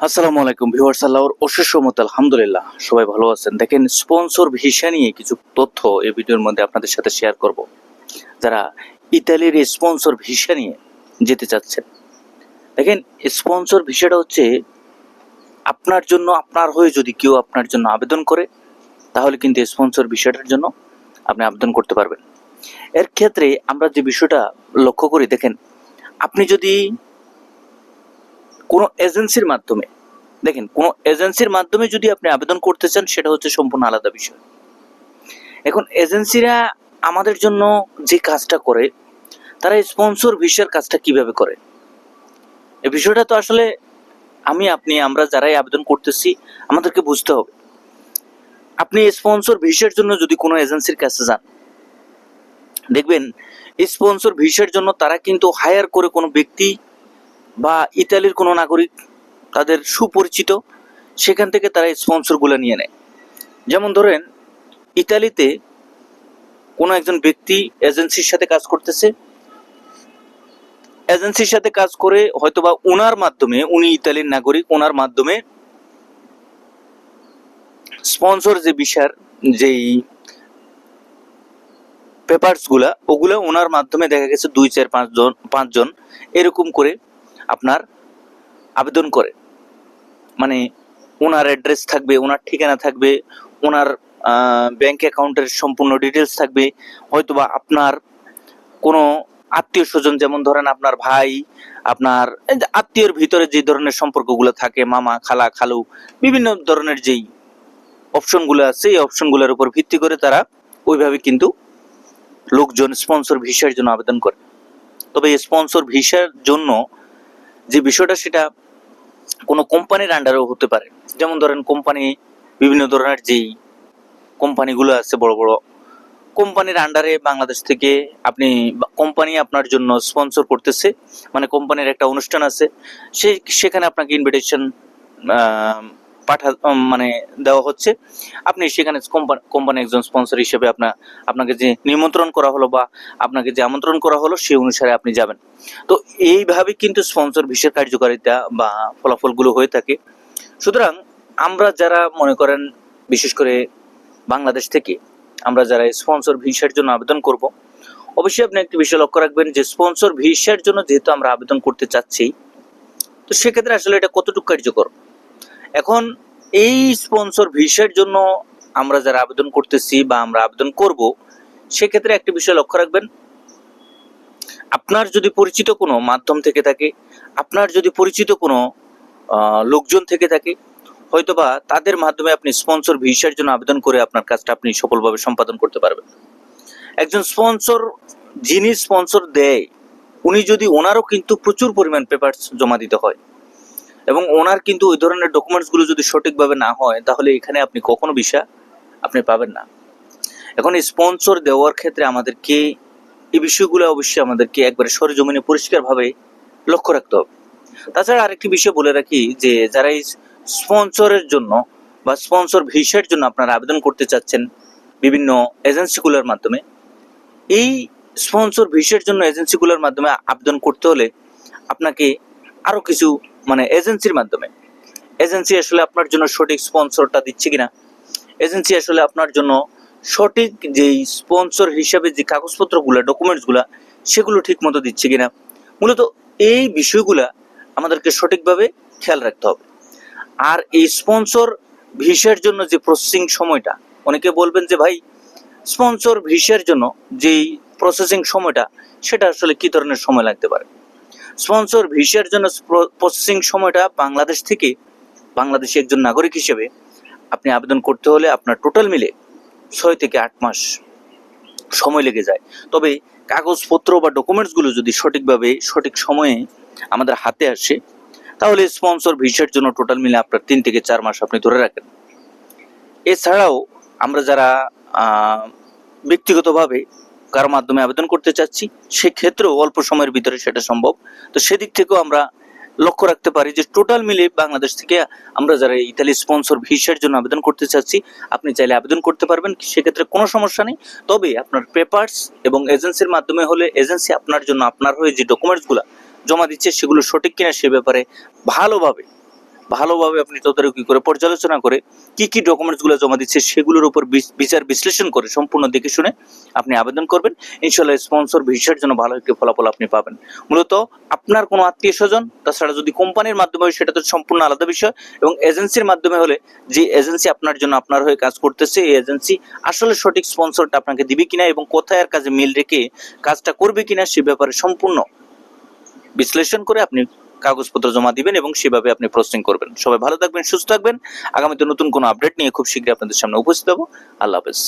আসসালামু আলাইকুম ভিউয়ার্স, আল্লাহর অশেষ রহমত, আলহামদুলিল্লাহ সবাই ভালো আছেন। দেখেন, স্পন্সর ভিসা নিয়ে কিছু তথ্য এই ভিডিওর মধ্যে আপনাদের সাথে শেয়ার করব। যারা ইতালির স্পন্সর ভিসা নিয়ে যেতে চাচ্ছেন, দেখেন স্পন্সর ভিসাটা হচ্ছে আপনার জন্য, আপনার হয়ে যদি কেউ আপনার জন্য আবেদন করে তাহলে কিন্তু স্পন্সর ভিসাটার জন্য আপনি আবেদন করতে পারবেন। এর ক্ষেত্রে আমরা যে বিষয়টা লক্ষ্য করি, দেখেন আপনি যদি কোনো এজেন্সির মাধ্যমে কোনো এজেন্সির মাধ্যমে যদি আপনি আবেদন করতে চান, সেটা হচ্ছে সম্পূর্ণ আলাদা বিষয়। এখন এজেন্সিরা আমাদের জন্য যে কাজটা করে, তারা স্পন্সর ভিসার কাজটা কিভাবে করে, এই বিষয়টা তো আসলে আমরা যারাই আবেদন করতেছি আমাদেরকে বুঝতে হবে। আপনি স্পন্সর ভিসার জন্য যদি কোনো এজেন্সির কাছে যান, দেখবেন স্পন্সর ভিসার জন্য তারা কিন্তু হায়ার করে কোনো ব্যক্তি বা ইতালির কোনো নাগরিক, তাদের সুপরিচিত, সেখান থেকে তারা স্পন্সরগুলো নিয়ে নেয়। যেমন ধরেন, ইতালিতে কোনো একজন ব্যক্তি এজেন্সির সাথে কাজ করতেছে, এজেন্সির সাথে কাজ করে হয়তোবা ওনার মাধ্যমে, উনি ইতালির নাগরিক, ওনার মাধ্যমে স্পন্সর যে ভিসার যেই পেপারসগুলা, ওগুলা ওনার মাধ্যমে দেখা গেছে 2, 4, 5 জন এরকম করে আপনার আবেদন করে। মানে ওনার অ্যাড্রেস থাকবে, ওনার ঠিকানা থাকবে, ওনার ব্যাংক অ্যাকাউন্টের সম্পূর্ণ ডিটেলস থাকবে, হয়তোবা আপনার কোনো আত্মীয় স্বজন, যেমন ধরেন আপনার ভাই, আপনার আত্মীয়র ভিতরে যে ধরনের সম্পর্কগুলো থাকে, মামা, খালা, খালু, বিভিন্ন ধরনের যেই অপশনগুলো আছে, এই অপশনগুলোর উপর ভিত্তি করে তারা ওইভাবে কিন্তু লোকজন স্পন্সর ভিসার জন্য আবেদন করে। তবে এই স্পন্সর ভিসার জন্য যে বিষয়টা, সেটা কোনো কোম্পানির আন্ডারেও হতে পারে। যেমন ধরেন, কোম্পানি, বিভিন্ন ধরনের যেই কোম্পানিগুলো আছে, বড় বড় কোম্পানির আন্ডারে বাংলাদেশ থেকে কোম্পানি আপনার জন্য স্পন্সর করতেছে, মানে কোম্পানির একটা অনুষ্ঠান আছে, সেখানে আপনাকে ইনভিটেশন মানে দেওয়া হচ্ছে। আপনি সেখানে কোম্পানি একজন স্পন্সর হিসেবে আপনাকে যে নিমন্ত্রণ করা হলো বা আপনাকে যে আমন্ত্রণ করা হলো, সেই অনুসারে আপনি যাবেন। তো এইভাবে কিন্তু স্পন্সর ভিসার কার্যকারিতা বা ফলাফলগুলো হয়ে থাকে। সুতরাং আমরা যারা মনে করেন, বিশেষ করে বাংলাদেশ থেকে আমরা যারা স্পন্সর ভিসার জন্য আবেদন করব, অবশ্যই আপনি একটি বিষয় লক্ষ্য রাখবেন যে স্পন্সর ভিসার জন্য যেহেতু আমরা আবেদন করতে চাচ্ছি, তো সেক্ষেত্রে আসলে এটা কতটুকু কার্যকর। এখন এই স্পন্সর ভিসার জন্য আমরা যারা আবেদন করতেছি বা আমরা আবেদন করব, সেক্ষেত্রে একটি বিষয় লক্ষ্য রাখবেন, আপনার যদি পরিচিত কোনো মাধ্যম থেকে থাকে, আপনার যদি পরিচিত কোনো লোকজন থেকে থাকে, হয়তোবা তাদের মাধ্যমে আপনি স্পন্সর ভিসার জন্য আবেদন করে আপনার কাজটা আপনি সফলভাবে সম্পাদন করতে পারবেন। একজন স্পন্সর, যিনি স্পন্সর দেয়, উনি যদি, ওনারও কিন্তু প্রচুর পরিমাণ পেপারস জমা দিতে হয়, এবং ওনার কিন্তু ওই ধরনের ডকুমেন্টসগুলো যদি সঠিকভাবে না হয়, তাহলে এখানে আপনি কখনো ভিসা আপনি পাবেন না। এখন স্পন্সর দেওয়ার ক্ষেত্রে আমাদেরকে এই বিষয়গুলো অবশ্যই আমাদেরকে একবারে সরেজমিনে পরিষ্কারভাবে লক্ষ্য রাখতে হবে। তাছাড়া আরেকটি বিষয় বলে রাখি, যে যারা এই স্পন্সরের জন্য বা স্পন্সর ভিসার জন্য আপনারা আবেদন করতে চাচ্ছেন বিভিন্ন এজেন্সিগুলোর মাধ্যমে, এই স্পন্সর ভিসার জন্য এজেন্সিগুলোর মাধ্যমে আবেদন করতে হলে আপনাকে আরো কিছু, মানে এজেন্সির মাধ্যমে, এজেন্সি আসলে আপনার জন্য সঠিক স্পন্সরটা দিচ্ছে কিনা, এজেন্সি আসলে আপনার জন্য সঠিক যেই স্পন্সর হিসাবে যে কাগজপত্রগুলো, ডকুমেন্টসগুলো, সেগুলো ঠিক মতো দিচ্ছে কিনা, মূলত এই বিষয়গুলা আমাদেরকে সঠিকভাবে খেয়াল রাখতে হবে। আর এই স্পন্সর ভিসার জন্য যে প্রসেসিং সময়টা, অনেকে বলবেন যে ভাই, স্পন্সর ভিসার জন্য যেই প্রসেসিং সময়টা, সেটা আসলে কি ধরনের সময় লাগতে পারে। স্পন্সর ভিসার জন্য প্রসেসিং সময়টা, বাংলাদেশি একজন নাগরিক হিসেবে আপনি আবেদন করতে হলে আপনার টোটাল মিলে 6 থেকে 8 মাস সময় লেগে যায়। তবে কাগজপত্র বা ডকুমেন্টসগুলো যদি সঠিকভাবে সঠিক সময়ে আমাদের হাতে আসে, তাহলে স্পন্সর ভিসার জন্য টোটাল মিলে আপনার 3 থেকে 4 মাস আপনি ধরে রাখেন। এছাড়াও আমরা যারা ব্যক্তিগতভাবে কারো মাধ্যমে আবেদন করতে চাচ্ছি, সেক্ষেত্রেও অল্প সময়ের ভিতরে সেটা সম্ভব। তো সেদিক থেকেও আমরা লক্ষ্য রাখতে পারি যে টোটাল মিলে বাংলাদেশ থেকে আমরা যারা ইতালি স্পন্সর ভিসার জন্য আবেদন করতে চাচ্ছি, আপনি চাইলে আবেদন করতে পারবেন, সেক্ষেত্রে কোনো সমস্যা নেই। তবে আপনার পেপারস এবং এজেন্সির মাধ্যমে হলে, এজেন্সি আপনার জন্য আপনার হয়ে যে ডকুমেন্টসগুলো জমা দিচ্ছে, সেগুলো সঠিক কিনা সে ব্যাপারে ভালোভাবে ভালোভাবে আপনি তদারকি করে পর্যালোচনা করে কি কি ডকুমেন্টসগুলো জমা দিচ্ছে সেগুলোর উপর বিচার বিশ্লেষণ করে সম্পূর্ণ দেখে শুনে আপনি আবেদন করবেন। ইনশাআল্লাহ স্পন্সর ভিসার জন্য ভালো একটি ফলাফল আপনি পাবেন। মূলত আপনার কোনো আত্মীয় স্বজন, তাছাড়া যদি কোম্পানির মাধ্যমে হয় সেটা তো সম্পূর্ণ আলাদা বিষয়, এবং এজেন্সির মাধ্যমে হলে যে এজেন্সি আপনার জন্য আপনার হয়ে কাজ করতেছে এই এজেন্সি আসলে সঠিক স্পন্সরটা আপনাকে দিবে কিনা এবং কোথায় আর কাজে মিল রেখে কাজটা করবে কিনা সে ব্যাপারে সম্পূর্ণ বিশ্লেষণ করে আপনি কাগজপত্র জমা দিবেন এবং সেভাবে আপনি প্রসেসিং করবেন। সবাই ভালো থাকবেন, সুস্থ থাকবেন। আগামীতে নতুন কোনো আপডেট নিয়ে খুব শীঘ্রই আপনাদের সামনে উপস্থিত হব। আল্লাহ হাফেজ।